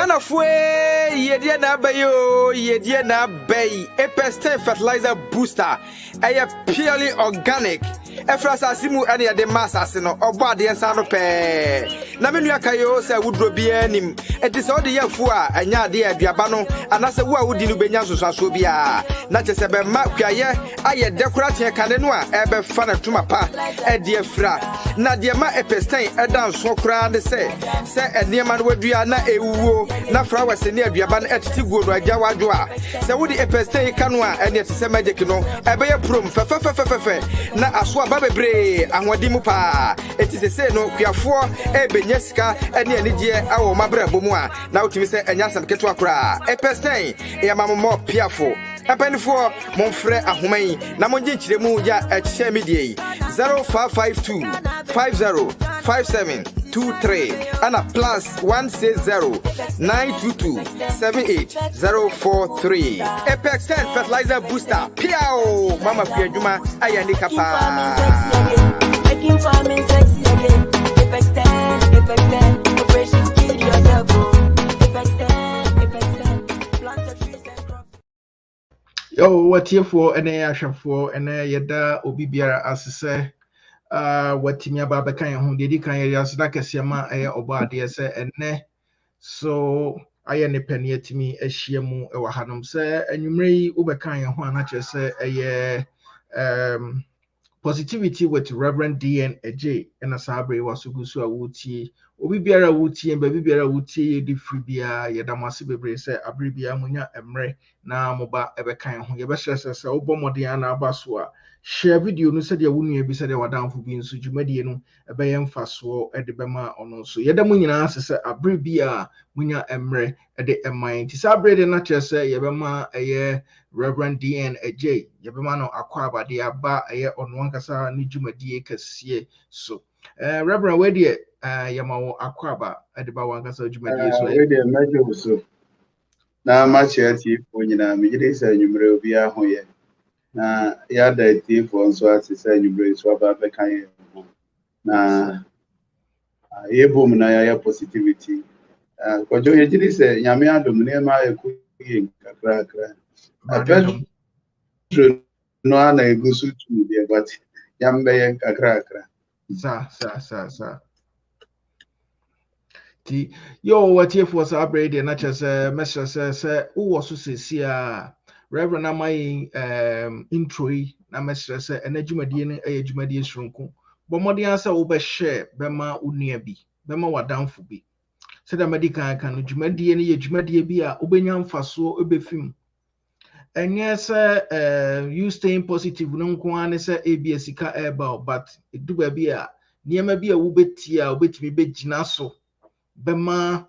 Ghana fue Rev.D.N.Adjei Epeste fertilizer booster. Aya purely organic. Efrasa simu ani ya de masa sino oba de ensano pe. Na menu akayo se wudro bia nim. Enti se odi yafu a anya de aduaba no anase wo a wudi no benya soso bia. Na chese be ma kwaye aye decoration kane no a ebe fa na tuma pa e de efra. Na de ma epeste edan so kra de se enema no wadua na ewuo na flowers ne aduaba na etiti guo no agya wadwo a se wudi epeste kanu a ene te se magic no ebe ye prom fe na aso aba bebre ahwadi mu pa eti se no kuafo ebenya sika ene anigye awo mabra bomu a na utimi se enya sam keto akora epeste ya mammo piafo Apenfo monfre ahoman na monje nchiremu ya ehye medie 0552 505723 ana plus 160 922 78043 Apex fertilizer booster piao mama fiaduma ayani kapa making farming sexy again Apex operation kill yourself Apex plant a tree. Yo, what here for any action for and yada obibiara asese watimi ababa kan ho dedi kan ya so da kasiama oba de se enne so aye ne pani atimi ahia mu e wa hanom se anwumre yi obekan ho ana che se Pisitivity with Rev.D.N.Adjei and a sabre was so wuti obi biara wuti and baby biara wuti di free bia yadamasi bebre say abribia munya emre na moba ebekan ho yebesese se obomode ana abaso a share video no said ya wunu ebi said wadamfo bi nso dwumadie no ebeye mfaso ede bema ono so yadamu nyina asese abribia munya emre ede eman ti sabre de na chese yebema Rev.D.N.Adjei yebema no akwaba de aba ono ankasa ni dwumadie kase so Reverend we de yamawo akwaba ede ba wankasa dwumadie so we de mejo so na ma chiati fo nyina me gide sa nwumre obi ahoye na ya da ti fo nso asesa nwumre so aba be kan na yebom na ya Pisitivity kojo ye gide sa nyame adom ne ma eku yin kakra no ana egusu tu de but yambe yen kakra sa ti yo what if was upgrade na chese mesra se wo so sesia Reverend amai intro na mesra se enadwumadie ne ayadwumadie sronko bomodi ansa wo be share bema unia bi bema wadamfo bi se da medical kan no dwumadie ne yadwumadie bi a obenya mfaso obefim enye se you staying positive no nko ane se absika eba but eduba bi a niema bi a wo betia obetimi begina so bema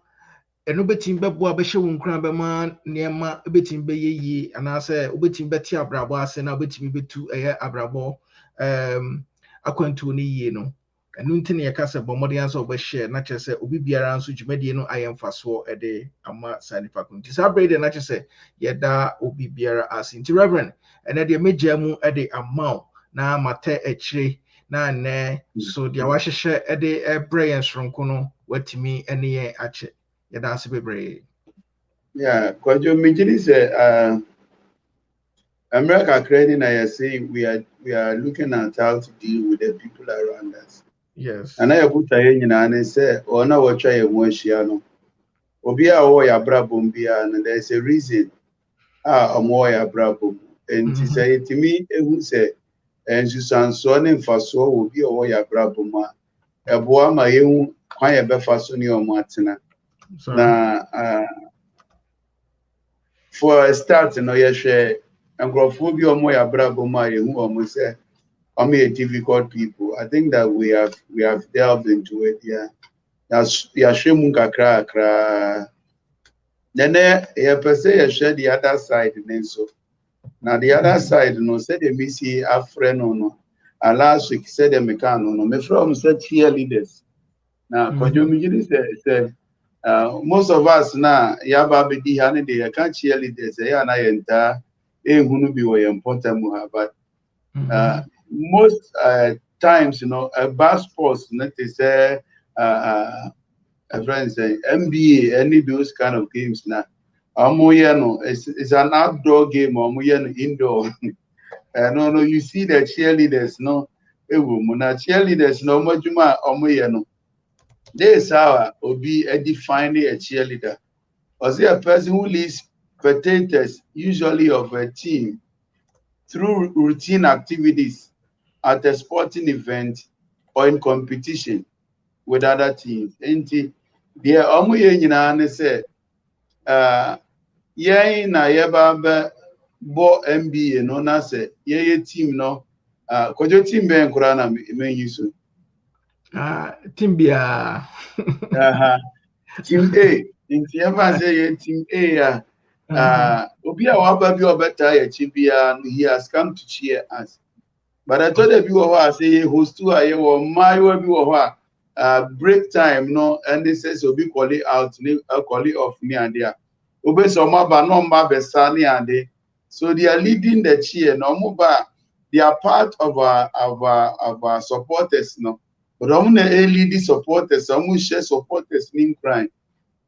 eno betim bebo abehye wonkran bema niema betim beyeye anase obetim beti abrabo ase na obetimi betu abrabo akwantu ni yie no enu ntine yakase bomode anso obehye na chese obi biara anso dwumadie no ayemfaso ede ama sanifa kunti sabrede na chese yeda obi biara ase nti Reverend ene de mejamu ede amount na mate echire na ne so dia wahehye ede brain sronko no watimi ene ye ache yeda ase bebre yeah kojo mijini se America credit na you say we are looking at how to deal with the people around us. Yes. And I put a nyina and say ona wo twa ye mo ahia no obi a wo ya brabom bia and there is a reason omo ya brabom and to say to me ehu say ensusanso ne mfaso obi a wo ya brabom a ebo ama yehu kwan ye befaso ne omo atena na for a start no ye hwe engrofo bi omo ya brabom a yehu omo say difficult people. I think that we have delved into it. Yeah, that's kakra. Then per se share the other side. Then so now the other side, no, said they miss a friend no. And last week said them no. Me from said cheerleaders. Now, say most of us now, yaba be di hane de can't cheerleaders. Yeah, na enter. Hunu be we important but. Most times, a bus post, not is a friends say NBA, any those kind of games now. It's an outdoor game, indoor. No, you see the cheerleaders, no, cheerleaders, no, majuma, this is how Obi defining a cheerleader. Was there a person who leads spectators, usually of a team, through routine activities at a sporting event or in competition with other teams? And the Omu say, yeah, na yeba bo NBA no na say yeah team no kojo team ben kura na men yusu Team bia. Team A inti ever say yeah team A obi a waba bi obeta ya chibia he has come to cheer us, but I told you who I say host to a wo my we bi wo break time no, and they says obi call it out call it off me and there obe so ma ba no ma be sani and so they are leading the cheer no mo ba, they are part of our supporters no, but I'm not leading supporters, I'm share supporters in crime.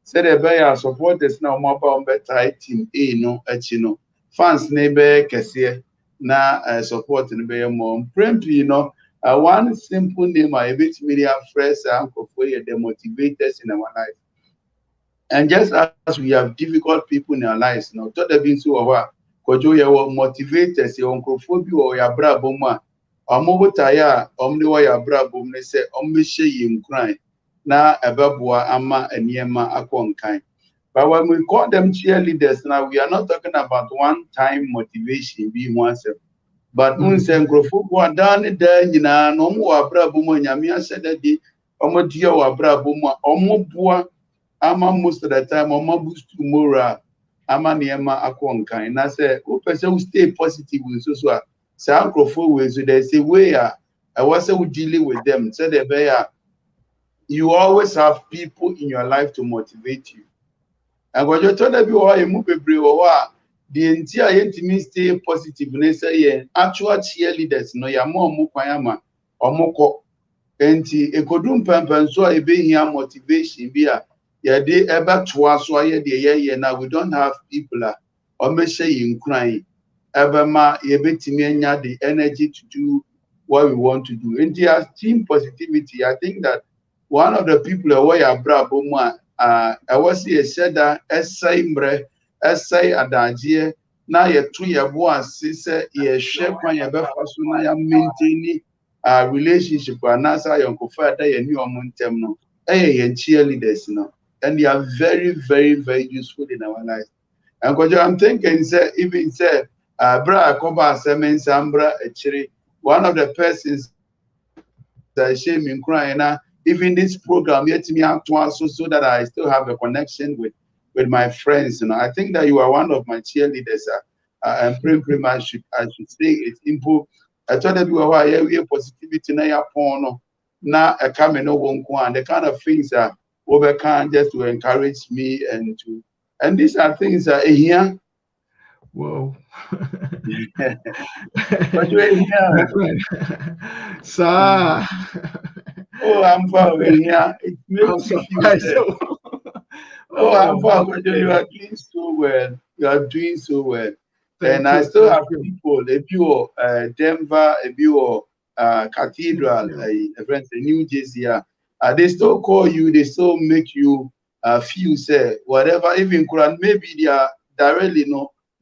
Said the bear supporters now more about better team A no no fans neighbor kese na support in be more you know one simple name I bit media fresh uncle for the motivators in our life. And just as we have difficult people in our lives now, to the being so over kojo ya motivators your uncle or your bra boma omobotaya omni ya bra bom ne se omhye yim kran na ebeboa ama eniema akonkan. But when we call them cheerleaders now, we are not talking about one-time motivation being oneself. But unse nkrofo bo dan da nyina no mo wa bra bom nyame aseda di omodia wa bra bom omoboa ama most of the time omo boost morale ama niema akonkan na say o person stay positive with so say we so they say way I was dealing with them say the bear you always have people in your life to motivate you. And when you told them you are a move the entire team stay positive and say actual cheerleaders no ya more mukwayama or moko enti ekodum pampan so e be here motivation bia ya dey ebe to aso aye dey now we don't have people or me say in crying ebe ma ye betimi anya the energy to do what we want to do. Enti as team positivity, I think that one of the people away abra bomu I was here said that essay adagye na ye to ye bo asise ye hwe kwan ye befa so na ya maintain relationship anasa yonko father ye ni omuntem no ye cheerleaders no, and they are very very very useful in our lives. And I'm thinking say even say bra koba semen sambra echiri one of the persons that shame in crying even this program yet me out so that I still have a connection with my friends. You know, I think that you are one of my cheerleaders. And pretty I should say it's important. I told you why you positivity na ya porno na a coming no one and the kind of things that overcome just to encourage me and these are things that here. Whoa. But you here. Sir. Oh, I'm far here. It makes you feel sad. Oh, I'm far. You are doing so well. You are doing so well. And I still have people. If you are Denver, if you are Cathedral, friends in New Jersey, they still call you. They still make you feel say whatever. Even Quran, maybe they are directly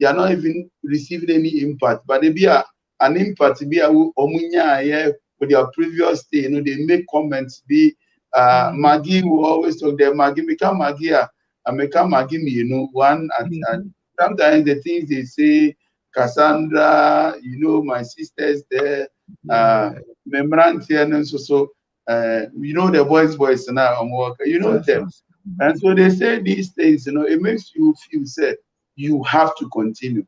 they are not even receiving any impact, but they be an impact. Be a omunya with their previous day, they make comments. Be Maggie will always talk there. Maggie become Maggie, and become Maggie. One and sometimes the things they say, Cassandra, my sisters there, Memrantian and so. The boys now I'm working. Them, and so they say these things. It makes you feel sad. You have to continue.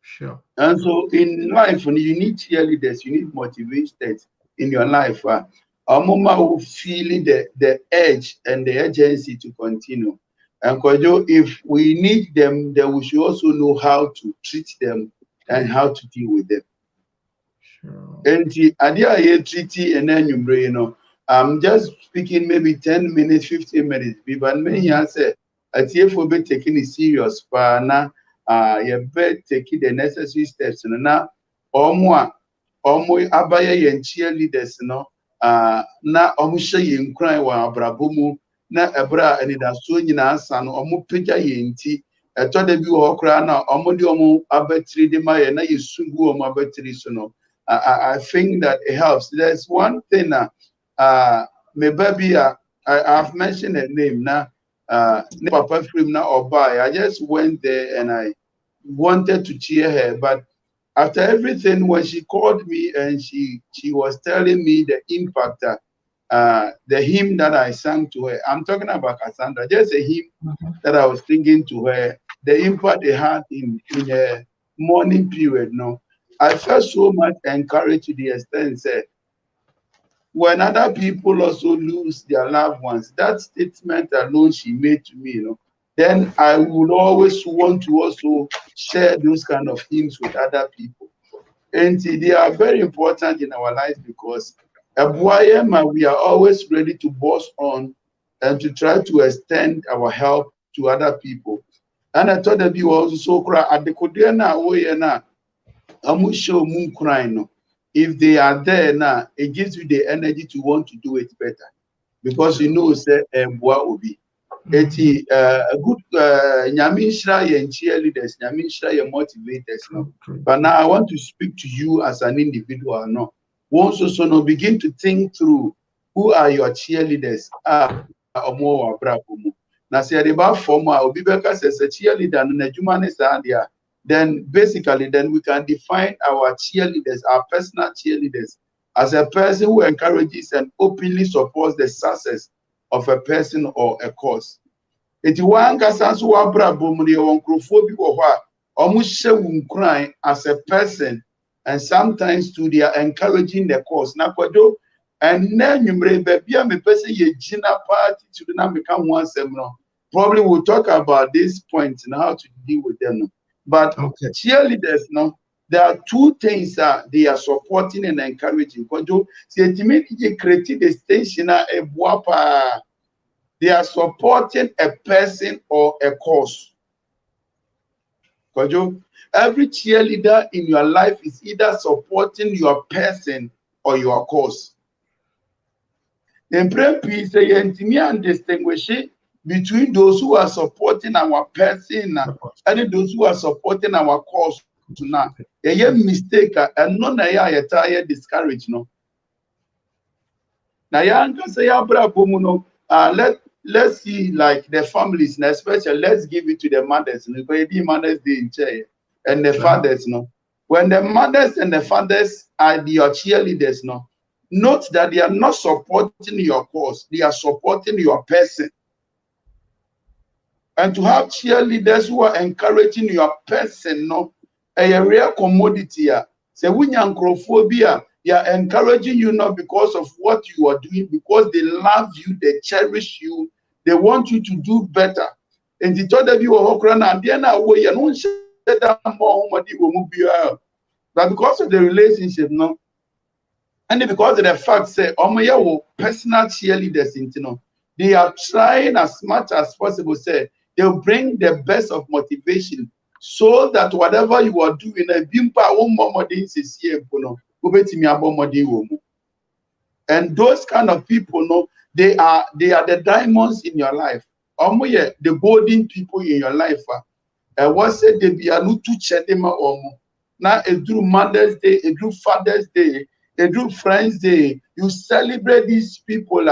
Sure. And so in life, when you need cheerleaders, you need motivators in your life. Mama will feel the edge and the urgency to continue. And if we need them, then we should also know how to treat them and how to deal with them. Sure. And the idea here treaty and then you I'm just speaking maybe 10 minutes, 15 minutes. But many answer a TFO be taking it serious. For now, you better taking the necessary steps. Now, omo abaya yen cheerleaders no. Na omo share yen cry wa abrabomu na ebra and da so nyina ansa no omo pagya yen ti. Eto da bi wo kra na omo de omo abatiri de ma ye na yesugu omo abatiri so no. I think that it helps. There's one thing my baby, I've mentioned her name now. Papa Film now or by. I just went there and I wanted to cheer her, but after everything, when she called me and she was telling me the impact, the hymn that I sang to her. I'm talking about Cassandra. Just a hymn that I was singing to her. The impact they had in a morning period. No, I felt so much encouraged to the extent that when other people also lose their loved ones, that statement alone she made to me, then I would always want to also share those kind of things with other people. And they are very important in our lives because we are always ready to boss on and to try to extend our help to other people. And I thought that you also so cry at the Kodena Oyena Amusho Moon crying. If they are there now, it gives you the energy to want to do it better because you know say what will be. Eti a good nyamishra ye cheerleaders, nyamishra ye motivators. No? But now I want to speak to you as an individual. No, once also no begin to think through who are your cheerleaders. Omo abrabomu. Na say about former obibeka says a cheerleader na jumane sa dia. Then basically, then we can define our cheerleaders, our personal cheerleaders, as a person who encourages and openly supports the success of a person or a cause. Eti wan kasanso wa brabo mu de won krofo bi wo ho a omo hye wun kran as a person and sometimes to they are encouraging the cause. Na kwado and na nwumre ba bia me person ye gina party to na me kan one sem no. Probably we'll talk about this point and how to deal with them. No? But cheerleaders, no, there are two things that they are supporting and encouraging. They are supporting a person or a cause. Every cheerleader in your life is either supporting your person or your cause. In peace, and distinguish between those who are supporting our person and those who are supporting our cause. Now, a mistake and none of tired discouraged. No. Now, let's see like the families, especially let's give it to the mothers. The mothers and the fathers. No. When the mothers and the fathers are your cheerleaders, no, note that they are not supporting your cause; they are supporting your person. And to have cheerleaders who are encouraging your person, no, a rare commodity. Say, phobia, they are encouraging you not because of what you are doing, because they love you, they cherish you, they want you to do better. And the thought of you are they are not way and but because of the relationship, no, and because of the fact, say, personal cheerleaders, they are trying as much as possible, say, they'll bring the best of motivation so that whatever you are doing, and those kind of people, no, they are the diamonds in your life. The golden people in your life. What said they be anu to chedema now it drew Mother's Day, it drew Father's Day, it drew Friends Day. You celebrate these people.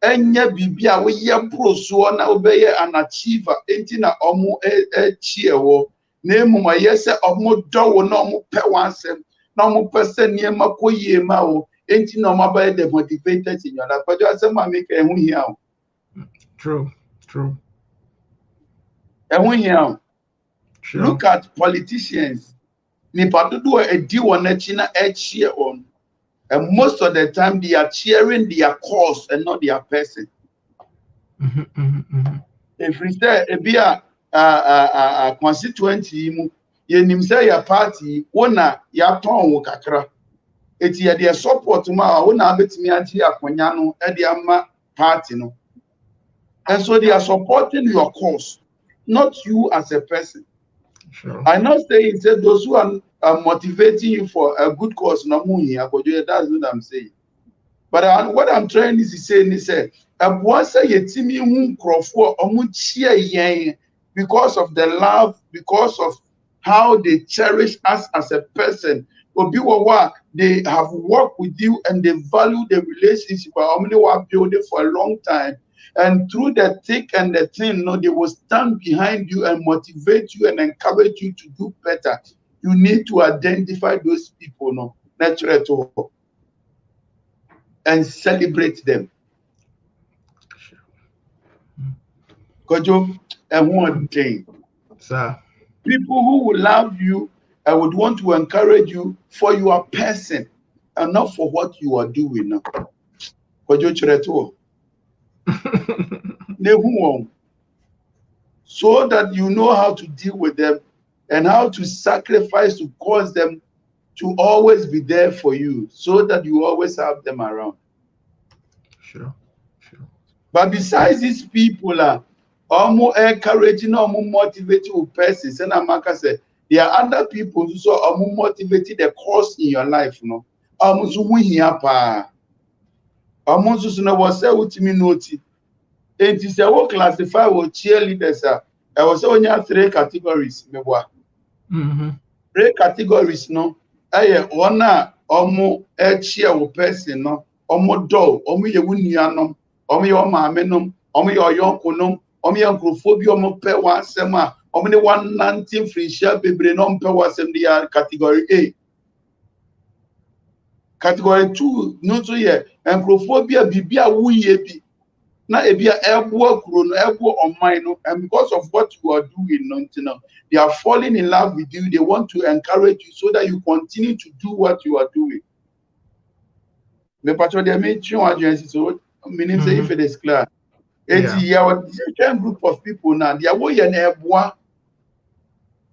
Enye bibia we ye pro so na obeye an achiever enti na omo chiewo na emuma yese omo do wo na omo pe wansem na omo person niema koyie ma wo enti na omo abaye the motivated in your life but you asem ma make ehun hia o. True. Ehun hia o. Look at politicians. Ni padudu edi won achi na cheer on. And most of the time, they are cheering their cause and not their person. If we say, a constituency, you say your party, one ya ton kakra. It's here their support ma when I bet me anti akonyano e the ama party no. And so they are supporting your cause, not you as a person. Sure. I'm not saying say those who are motivating you for a good cause, no money. That's what I'm saying. But what I'm trying to say is say, once I get me because of the love, because of how they cherish us as a person. They have worked with you and they value the relationship. They were building for a long time. And through the thick and the thin, they will stand behind you and motivate you and encourage you to do better. You need to identify those people, and celebrate them. Kojo, and one thing. Sir. People who will love you and would want to encourage you for your person and not for what you are doing now. Kojo Chireto. So that you know how to deal with them and how to sacrifice to cause them to always be there for you so that you always have them around. Sure. But besides these people are almost encouraging or motivating persons, and Amaka said there are other people who are motivating the cause in your life, almost win here pa. Almost was say with me noti. It is a work classify with cheerleaders. I was only 3 categories. Mm-hmm. 3 categories no. One cheer with person no. Do ye wunianom. Your mamenum, your yonkunum, your groupophobia, pe one sema, only 119 free share baby non per was in the category A. Category 2, no to ye, and groupophobia bibia wuye bi. Na ebia elbow krono, elbow on mine, and because of what you are doing, they are falling in love with you. They want to encourage you so that you continue to do what you are doing. The patrol they made you agency, so meaning say if it is clear. It's different group of people now. They are way and elbow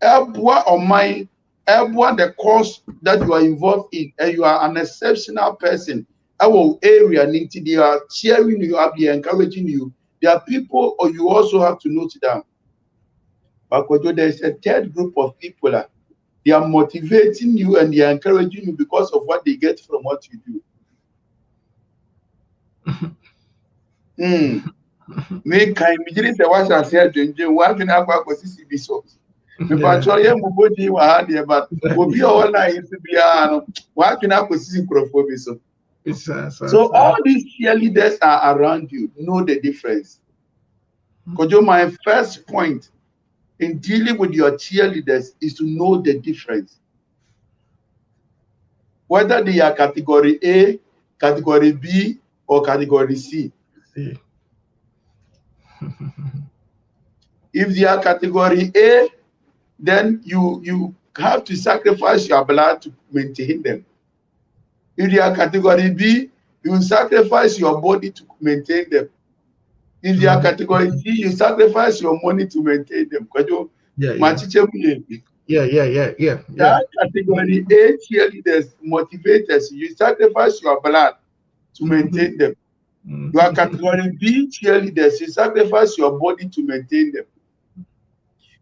on mine, elbow the cause that you are involved in, and you are an exceptional person. Our area they are cheering you up, they are encouraging you. There are people, or you also have to note down. But there is a third group of people. They are motivating you and they are encouraging you because of what they get from what you do. Me can immediately say what I said to one thing about CCB so. Me patrol ye mo body wa ha de but obi o na yin bia no wa twena akosisi krofo bi so. So all these cheerleaders are around you. Know the difference. Kojo, my first point in dealing with your cheerleaders is to know the difference. Whether they are category A, category B, or category C. If they are category A, then you have to sacrifice your blood to maintain them. If they are category B, you sacrifice your body to maintain them. If they are category C, you sacrifice your money to maintain them. That category A cheerleaders, motivators, you sacrifice your blood to maintain them. You are category B cheerleaders, you sacrifice your body to maintain them.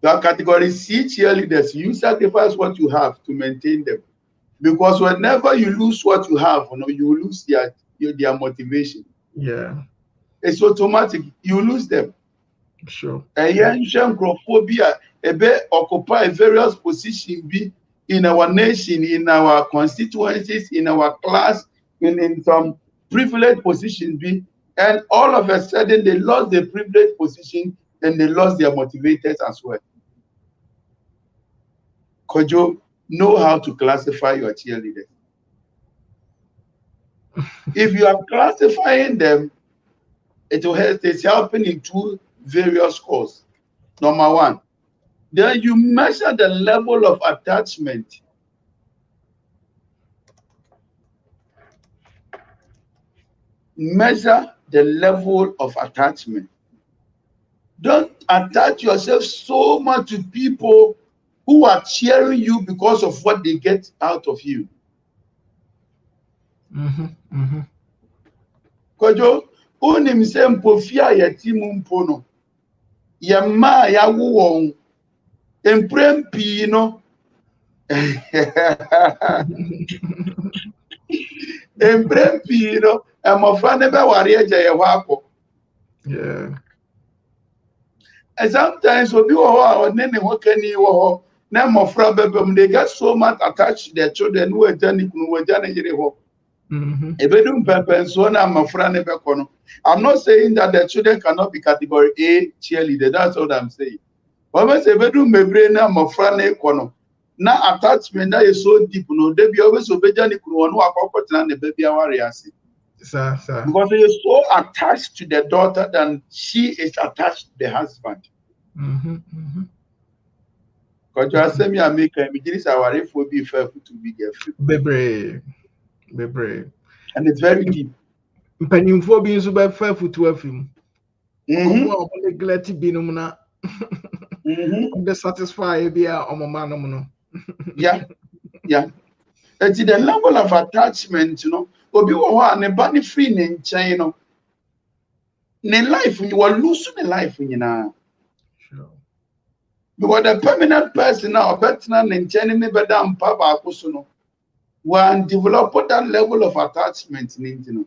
You are category C cheerleaders, you sacrifice what you have to maintain them. Because whenever you lose what you have, you lose their motivation. Yeah. It's automatic. You lose them. Sure. Occupy various positions in our nation, in our constituencies, in our class, in some privileged positions and all of a sudden they lost their privileged position and they lost their motivators as well. Kojo, know how to classify your cheerleaders. If you are classifying them, it's helping in 2 various causes. Number 1, then you measure the level of attachment. Measure the level of attachment. Don't attach yourself so much to people who are cheering you because of what they get out of you. Kojo, unim sempo fia ye timu mpono. Ye ma ya wuwon. Emprempi no. Emprempi no. Emofra ne be wari eje ye hwako. Yeah. And sometimes obi wo ho a ne ho kani wo ho. Na emofra bebem, they get so much attached to their children who ejani kunu wejani yire ho. I'm not saying that the children cannot be category A cheerleader. That's what I'm saying. But when say bedroom me brain na mofrane kono. Na attachment that is so deep. No, they be always obedient. Kuno no akoko tina ne baby awari ase. Sir. Because he is so attached to the daughter than she is attached to the husband. Because you are saying me America, me this our if will be fair to be careful. Bebre. And it's very deep. Mpanimfo bi nso be fa futu afim. Omo neglect bi no na. They satisfy bi a omo manom no. Yeah. It's the level of attachment, you know. Obi wo ho ne ba ne free ne nchen no. Ne life you will lose the life nyina. Sure. Because the permanent person now betina ne nchen ne beda mpa ba akoso no. When develop that level of attachment ne ntino.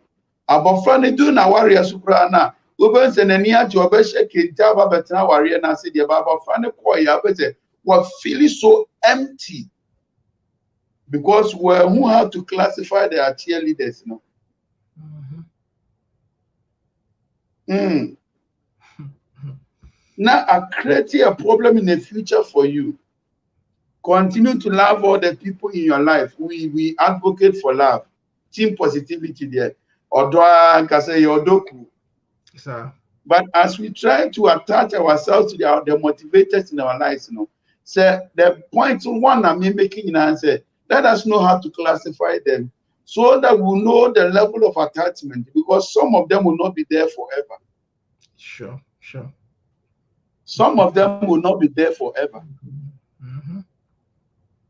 Abofra ne do na warrior supra na. Oben se nani ati obehye kenta ba betina warrior na se de ba abofra ne koy ya bete we feel so empty. Because who have to classify their cheerleaders, you know. Now, I create a problem in the future for you. Continue to love all the people in your life. We advocate for love, team positivity there. But as we try to attach ourselves to the motivators in our lives, you know, so the point one I'm making in answer, let us know how to classify them so that we know the level of attachment, because some of them will not be there forever. Sure. Some of them will not be there forever.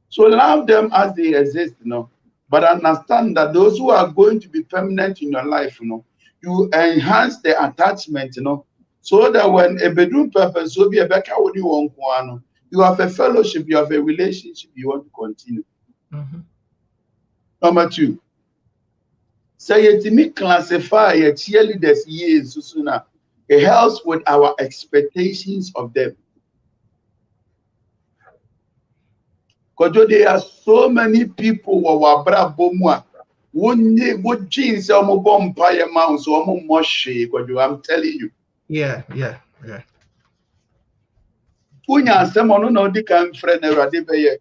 So love them as they exist, you know. But understand that those who are going to be permanent in your life, you know, you enhance the attachment, you know, so that when a bedroom purpose will be a better with you have a fellowship, you have a relationship you want to continue. Number 2, say it to me classify a cheerleaders years so sooner. It helps with our expectations of them. Because there are so many people who are brave bomwa. Would jeans some bomb pie mounts or more shake, I'm telling you. Yeah. Unya someone no di kan friend erade beye.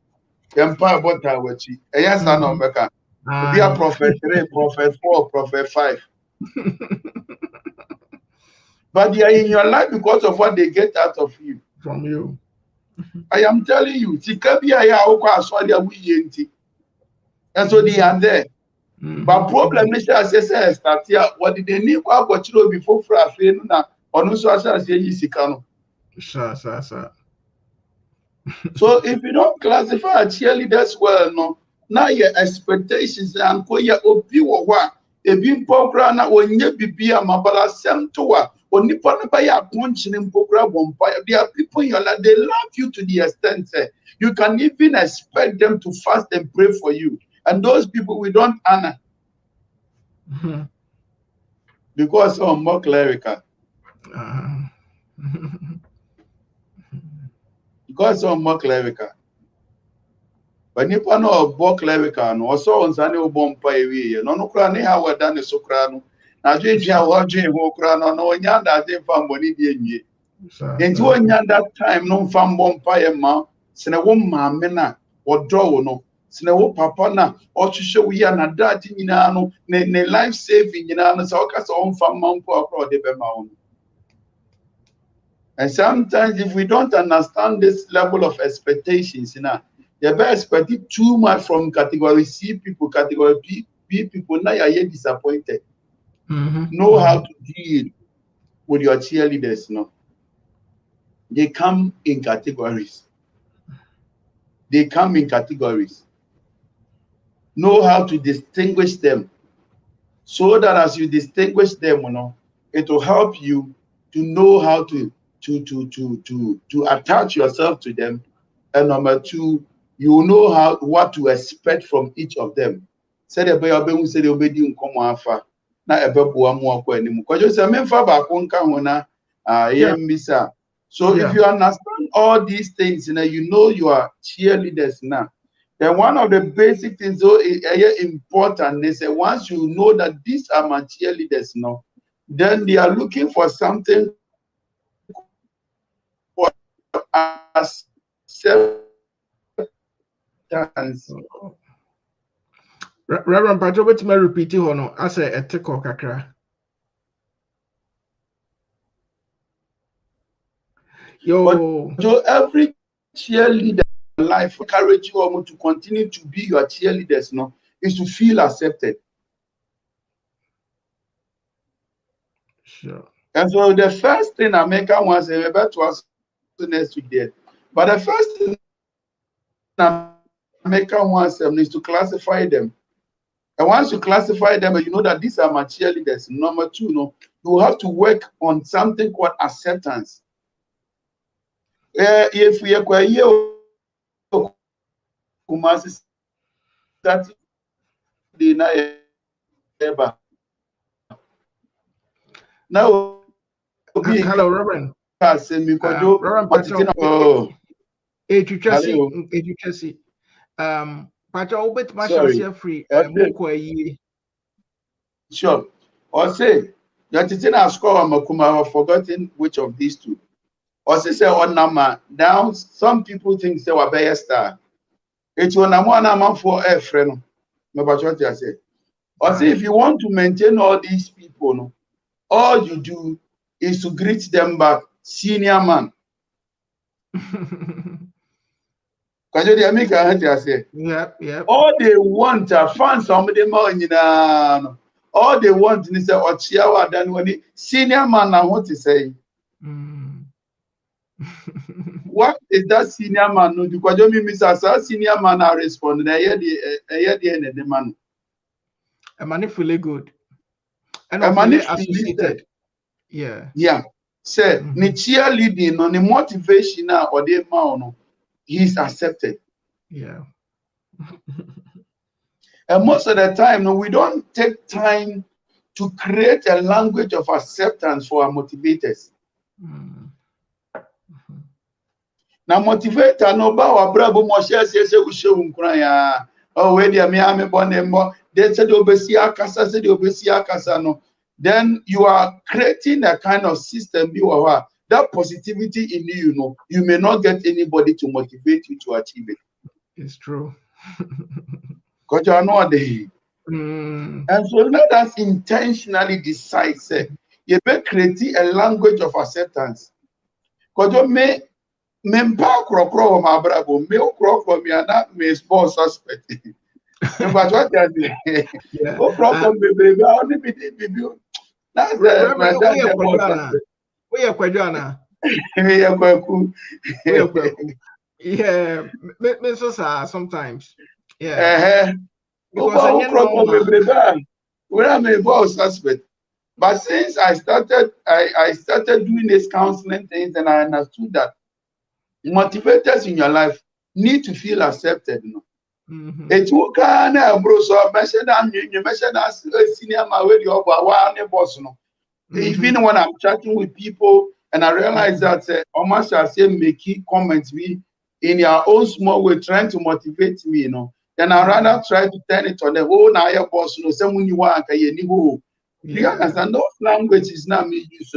Yempa about our chi. Eya sa no beka. Be a prophet 3, prophet 4, prophet 5. But they are in your life because of what they get out of you. From you. I am telling you, Tikabia ya okwa aswali awu yenti. And so they are there. But problem is that say start here. What did they need kwa bochiro before for afi no na onu so asa say yi sika no. Sir. So if you don't classify cheerleaders well, no, now your expectations and ko ya obi wo wa ebi mpokra na onye bibia mabala sem to wa onipa no ba ya punching mpokra bompa. There are people in your life, they love you to the extent you can even expect them to fast and pray for you, and those people we don't honor because some more clerical. Because some more clerical. But nipa no bo clerical no so onsane obompa ewie no kra ne ha wada ne so kra no na dwedwe a wodwe ho kra no no onya da de fa mboni die nwie enti onya that time no fa mbompa ye ma sene wo maame na odo no sene wo papa na ohwehwe wo ya na dade nyina no ne life saving nyina no so ka so mfa mampo akro de be ma wo. And sometimes if we don't understand this level of expectations, you know, you better expect too much from category C people, category B people. Now you're disappointed. Know how to deal with your cheerleaders. You know, they come in categories. Know how to distinguish them. so that as you distinguish them, it will help you to know how to attach yourself to them. And number two, you know what to expect from each of them. Said the boy who said obedi nkomo afa na ebeboa mu akwa animu. Because you say memfa ba ko nka ho na misa. So if you understand all these things, you know you are cheerleaders now. Then one of the basic things so important is that once you know that these are my cheerleaders now, then they are looking for something for acceptance. Reverend Patrick, what may repeat it or as a tickle kakra. So every cheerleader in life encourage you to continue to be your cheerleaders, is to feel accepted. Sure. And so the first thing America wants to about to us next week there. But the first thing America wants is to classify them. And once you classify them, you know that these are my cheerleaders. Number two, you have to work on something called acceptance. If we acquire now, hello, Reverend. Reverend free. Sure. Or say, I've forgotten which of these two. Or say on number down, some people think they were better star. It's one number for a friend. What I say. Or say if you want to maintain all these people, all you do is to greet them back, senior man. Because they make a say. Yeah. All they want are find somebody more in all they want is a Ochiawa than when the senior man now what to say. What is that senior man? No, because you mean Mr. Senior man are responding. I hear the end of the man. A man feel good. And a man associated. Yeah. Say, the cheerleading on the motivation or the man, he's accepted. Yeah. And most of the time, we don't take time to create a language of acceptance for our motivators. Now, motivator no ba wa brabo mo share we show nkran oh we dia me ame bonemo they said obesi akasa said obesi akasa no. Then you are creating a kind of system that positivity in you, you may not get anybody to motivate you to achieve it. It's true. Because you are not there. And so let us intentionally decide, say, you better create a language of acceptance. Because you may crocro my bravo, me crocro me and that may small suspect. But what you say? Oh, crocro baby, I only be that's the we are Quadrana. Yeah, sometimes. Yeah. Because I'm a boss suspect. But since I started doing this counseling things, and I understood that motivators in your life need to feel accepted. It's who can bro so mention that senior my way the boss. Even when I'm chatting with people and I realize that almost I say make key comments me in your own small way trying to motivate me, then I rather try to turn it on the whole now your boss someone you want do you understand? Those languages now me use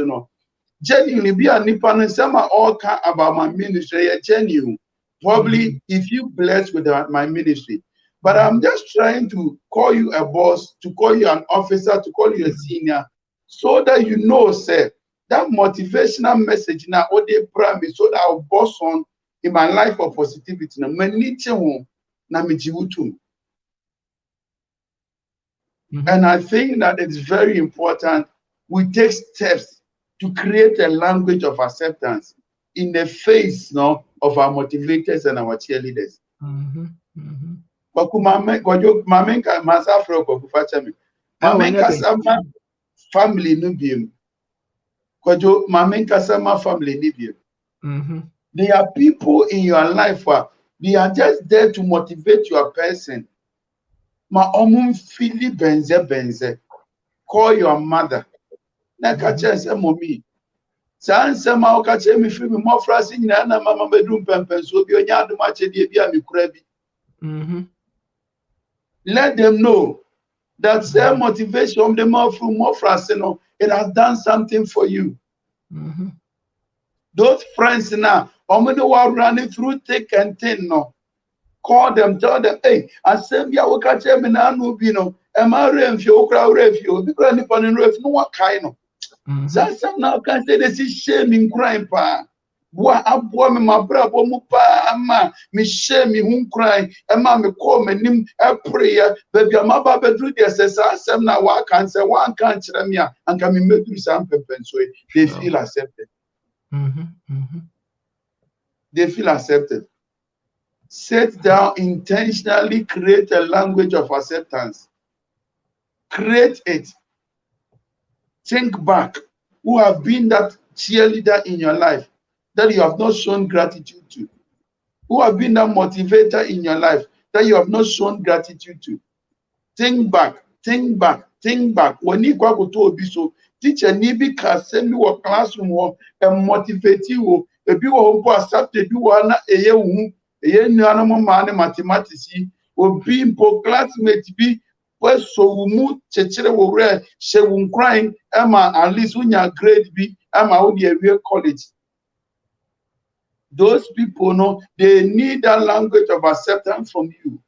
genuinely be a nippon some all about my ministry genuine. Probably if you blessed with my ministry. But I'm just trying to call you a boss, to call you an officer, to call you a senior, so that you know, sir, that motivational message now, all they promise, so that I'll boss on in my life of positivity. And I think that it's very important we take steps to create a language of acceptance in the face of our motivators and our cheerleaders. Mame Kasama family no biem. Kojo Mame Kasama family no biem. There are people in your life they are just there to motivate your person. Ma omum fili benze. Call your mother. Na kache se mommy. Sansa ma okache mi fi mi mofra si nyina na mama bedum pempenso bi onya adom ache die bi amikura bi. Let them know that their motivation the mofra se no it has done something for you. Those friends now omodo wa running through thick and thin no. Call them, tell them, hey, asem ya okache mi na anu bi no e ma remfi okra remfi bi kra ni panin remfi no wa kai no. Some now can say this is shame in crime, pa. Boy, I bought me my brother, mupa, ama, me shame me whom cry, and mamma call me nim a prayer, baby, my baba do this, as some now one can say one can't tell me, and can me make you some pepens way. They feel accepted. They feel accepted. Sit down, intentionally create a language of acceptance. Create it. Think back. Who have been that cheerleader in your life that you have not shown gratitude to? Who have been that motivator in your life that you have not shown gratitude to? Think back. When you go to Obiso, teacher Nibi can send you a classroom and motivate you. If you want to accept it, you want a year mathematics, or being classmate be. So we move chechere wo re she won crying Emma at least when you grade B Emma wo dey real college. Those people know they need that language of acceptance from you.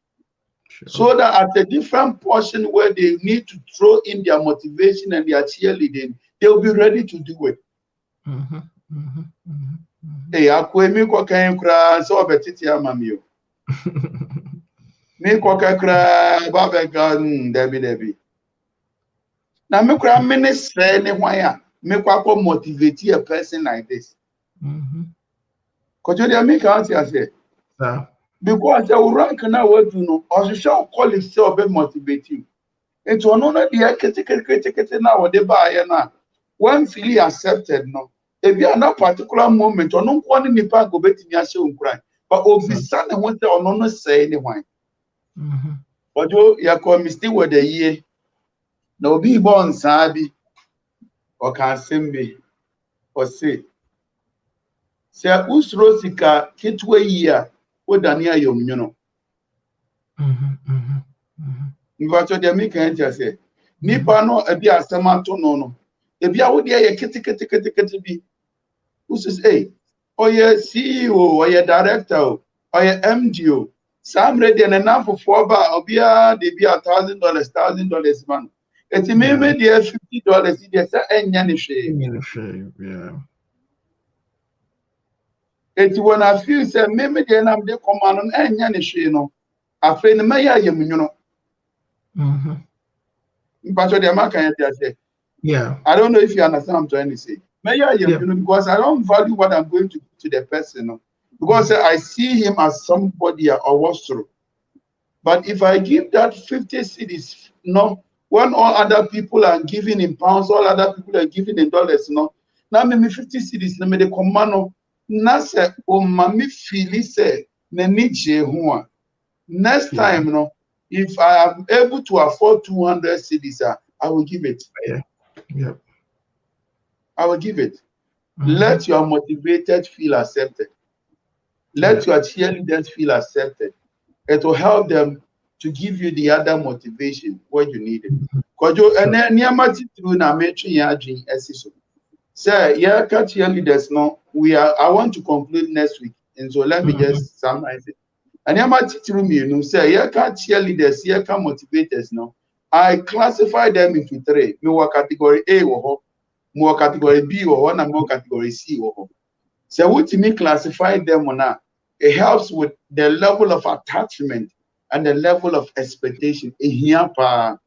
Sure. So that at a different portion where they need to throw in their motivation and their cheerleading, they will be ready to do it. Hey, akwemi ko kan kra so obetiti amamio. Me kwakakra babega debi na me kra minister ne hwan a me kwakọ motivate a person like this because they make out say because the rank na what you know or show college say obe motivate you into ono na dey kete na wo dey buy na when feel accepted no e be na particular moment ono nko ni nipa go betimi ahye onkran but obisa ne ho say ono no say ne hwan. But you call me still with the year. No be born sabi or can simbi or say. Say usrosika kitwe year o dania yom you know. But you make an say. Nipa no ebi asemato no. Ebi a wo dey kiti bi. Who says hey, or ye CEO or ye director or ye MDO. Some ready and enough for bar obia they be $1,000 man. It's maybe there $50 they say any shame. Yeah. It's when I feel say maybe they am the command on any shame no. I feel me ya you know. But the man can say. Yeah. I don't know if you understand what I'm trying to say. May I you know because I don't value what I'm going to do to the person. No? Because I see him as somebody or what's true. But if I give that 50 cedis, no, when all other people are giving in pounds, all other people are giving in dollars, no. Now me 50 cedis, na me de command na se o mami fili se na nije huwa. Next time, no, if I am able to afford 200 cedis, I will give it. Yeah. I will give it. Let your motivated feel accepted. Let your cheerleaders feel accepted. It will help them to give you the other motivation what you need. Because you and then through na Rev.D.N.Adjei esiso. Sir, yeah, cheerleaders no. I want to conclude next week, and so let me just summarize it. And through me, you know, say yeah, cheerleaders, yeah, motivators no. I classify them into three. Me category A more category B and more category C So what to me classify them on that? It helps with the level of attachment and the level of expectation. The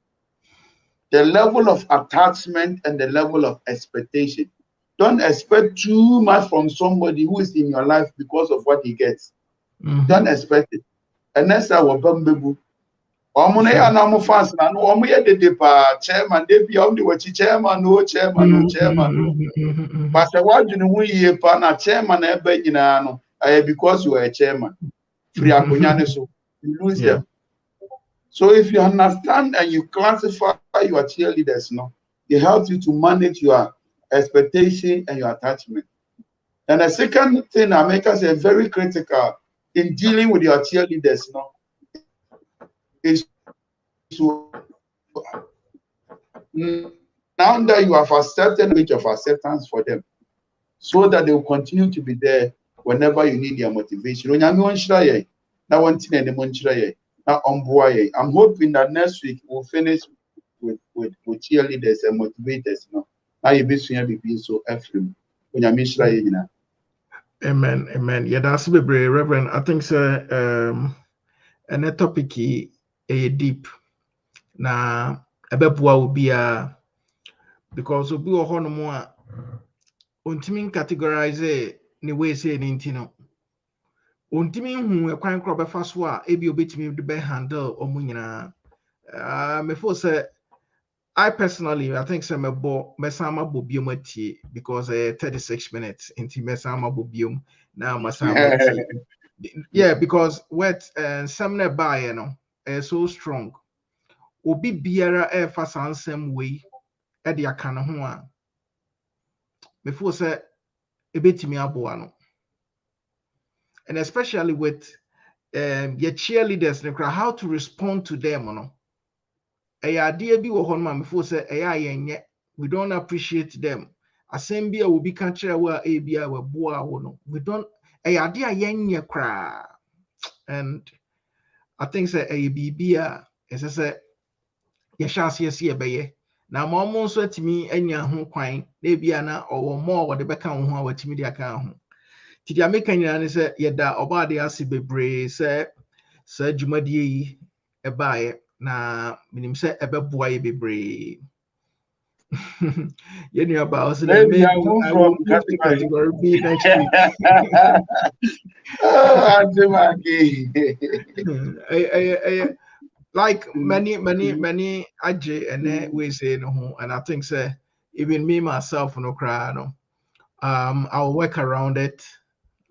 level of attachment and the level of expectation. Don't expect too much from somebody who is in your life because of what he gets. Don't expect it. And that's our bambu. Omune ya na mo fans na no omo ye de pa chairman de bi om de wachi chairman no chairman no chairman no. But what you know ye pa na chairman e ba nyina no because you are a chairman. Free akonya ne so you lose them. So if you understand and you classify your cheerleaders, no, it helps you to manage your expectation and your attachment. And the second thing I make us very critical in dealing with your cheerleaders, no, is to now that you have accepted which of acceptance for them, so that they will continue to be there whenever you need their motivation. I'm hoping that next week we'll finish with cheerleaders and motivators. No, now you be so effing when you miss. Amen, amen. Yeah, that's a bit brave, Reverend. I think so. And a topic a deep na ebepua will be because we will honor more untimin categorize ni way say nintino. Untimin who a crime crop fast wa ebi obetimi the be handle omunyina. Me for say I personally, I think some mesama bobium because 36 minutes into mesama bobium now masama. Yeah, because what some buy you know so strong. Obi biara efa sansem way e de aka ne ho a before say ebetimi aboa no. And especially with your cheerleaders how to respond to them no. Idea bi wo hon ma before say yenye we don't appreciate them. Asem bi a will be country wa e bia we boa wo no. We don't idea yenye kra. And I think say bibia is say yɛhyɛ aseɛ ɛbɛyɛ na ma ɔmo nso atumi anya ho kwan na ebia na ɔwɔ mo a wɔde bɛka ho a watumi de aka ho ti dia meka nyina ne sɛ yɛda ɔbaade ase bebree sɛ saa dwumadie yi ɛbaeɛ na menim sɛ ɛbɛboa yɛ bebree yɛnua ba ɔsɛ maybe I will move to category B next week. Like many Adjei and we say no, and I think say even me myself no cry no. I'll work around it.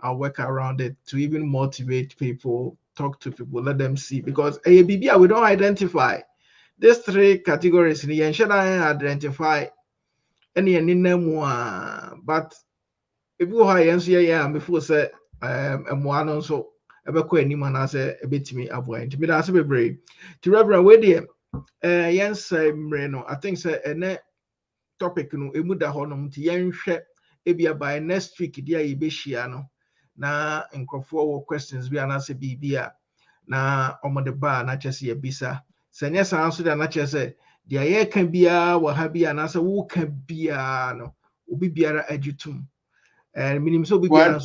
I'll work around it to even motivate people, talk to people, let them see because we don't identify these three categories. And should I identify any in them but if you have before say one also. Ebeko anim anase ebetimi aboa nti me da se bebre ti reverend we de yensa mre no I think say ene topic no emu da ho no nti yenhwe ebia by next week dia ye behia no na nkrofo wo questions bi anase bibia na omode ba na kyese ye bisa senye san so da na kyese dia ye ka bia wa ha bia anase wo ka bia no obi biara agitum and minimum so be wow,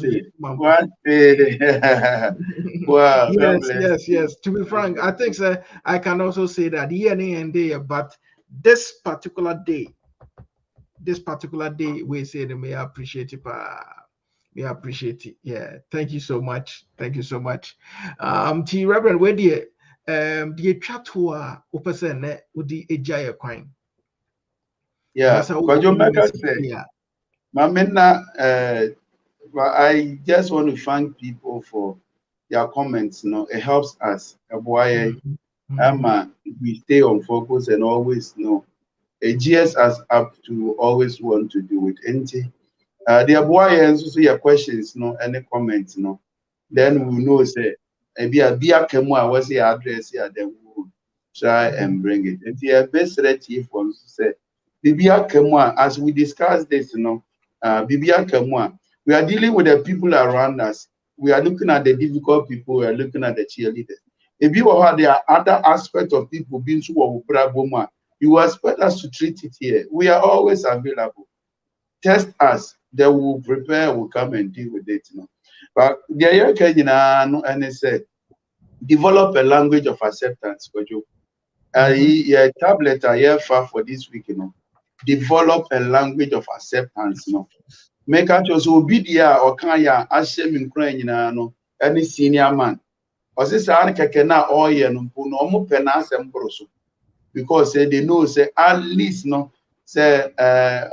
yes. To be frank, I think I can also say that day, but this particular day, we say that may appreciate it. We appreciate it. Yeah, thank you so much. T Reverend, where the chat who are opposite with the Adjei coin. Yeah, but you make us say, yeah. I just want to thank people for their comments. You know, it helps us. We stay on focus and always know. GS us up to always want to do it. And the boy answers your questions, no, any comments, no. Then we know say be a kemo was the address here. Then we will try and bring it. And the best chief wants to say, Bibia kemo as we discussed this, you know, Bibia kemo. We are dealing with the people around us. We are looking at the difficult people. We are looking at the cheerleaders. If you have there are other aspects of people being so you expect us to treat it here. We are always available. Test us. They will prepare. Will come and deal with it. You know. But the and it said, develop a language of acceptance for you. Tablet for this week. You know, develop a language of acceptance. You know. Make out also be there or can ya ashem in crying no any senior man Osisa an keke na oye no mpo no omo pe na asem broso because they know say at least no say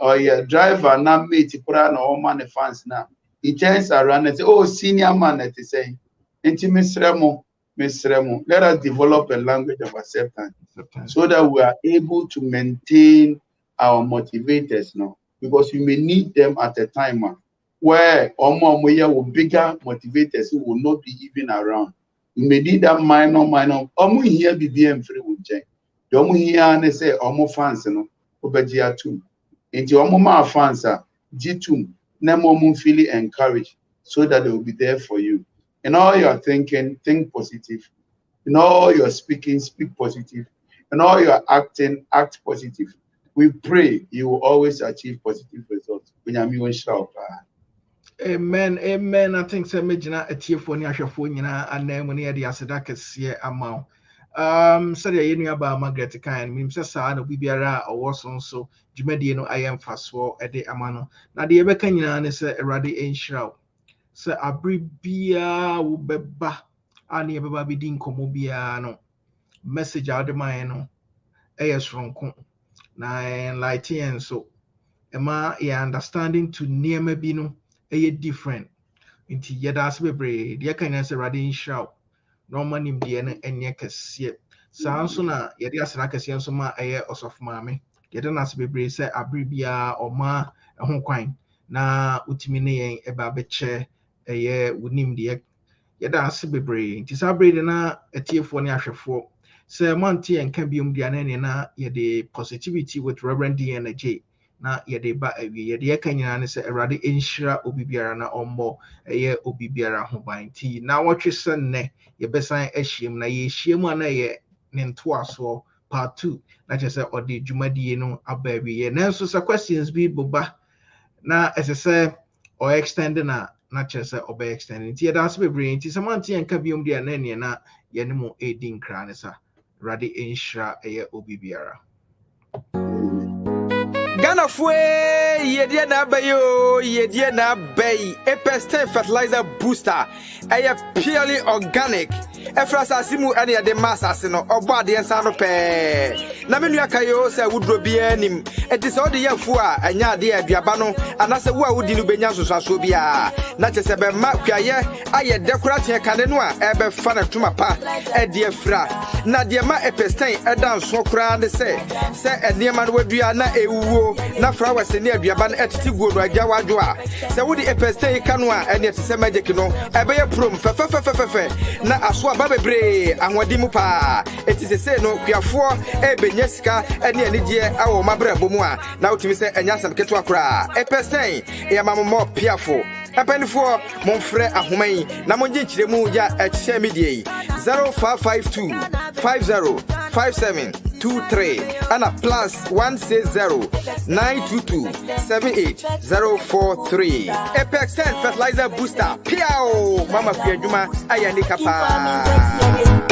oye driver na mate kura na o man fans na he turns around and say oh senior man at say enti mesremo let us develop a language of acceptance so that we are able to maintain our motivators now because you may need them at a time where omo bigger motivators who will not be even around. You may need that minor. Omo here be DM free with check. The omo here and say omo fans no obejia too. Into omo ma fans G2 nemo feel encouraged so that they will be there for you. In all your thinking, think positive. In all your speaking, speak positive. In all your acting, act positive. We pray you will always achieve positive results. Amen, amen. I think so. Imagine a tear for near phone, and then when you are the see amount. So the uni about Margaret kind, means a son of Bibiara or was also Jumediano. I am fast for a day amano. Now the Ebecan is a radi in shroud. So a bribia will be ba, and the baby din comobiano. Message out the mine, airs from Con. Nine light and so. Emma, your understanding to near Mebino. Different into Yadas Bebre, the Akanas Radin shout. No man in the end and yakas Sounds sooner, Yadias Rakasian Soma air or soft mammy. Yadanas Bebre say Abribia or ma a home quine. Na Utimine a babeche a year would name the Yadas Bebre. Tis a braid a tear for Nasha Sir Monty and Cambium Dianena, ye positivity with Rev.D.N.Adjei. Na yede ba yede kanyana se erade enhira obibiara na ombo eye obibiara ho ban ti na wotwe senne ye besan ahiem na ye hiem ana ye ne ntoaso part 2 na chese ode dwumadie no aba ye nanso sa questions bi boba na ese o extend na chese oba extend ti ye da se bebre ti samanti enka biom dia na ne na ye ne mo edin kra ne sa erade enhira eye obibiara. Ghana fue Rev.D.N.Adjei a fertilizer booster. Purely organic. Efrasa simu any de masas no Rev.D.N.Adjei pe. Na menu akayo se Rev.D.N.Adjei it is all the year for anya de aduaba no anase wo a wodi no benya soso bia na chese be ma kwaye aye decorate kane no a ebe fa na tuma pa e de afra na de ma epestain e dan so kra ne se enema no wadua na ewuwo na flowers ne aduaba no etiti go no agya wadwo a se wodi epestain kanu a ene tese magic no ebe ye prom fe na aso aba bebre ahwadi mu pa etise se no kwiafo e benya sika ene anigye awo mabra bomu a na utimi se enya sam keto akora epestain e mammo piafo epenifo monfre ahoman na monje nkiremu ya ehye medie 0552 505723 ana plus 160 922 78043 Epexen fertilizer booster piao mama fiaduma ayani kapa.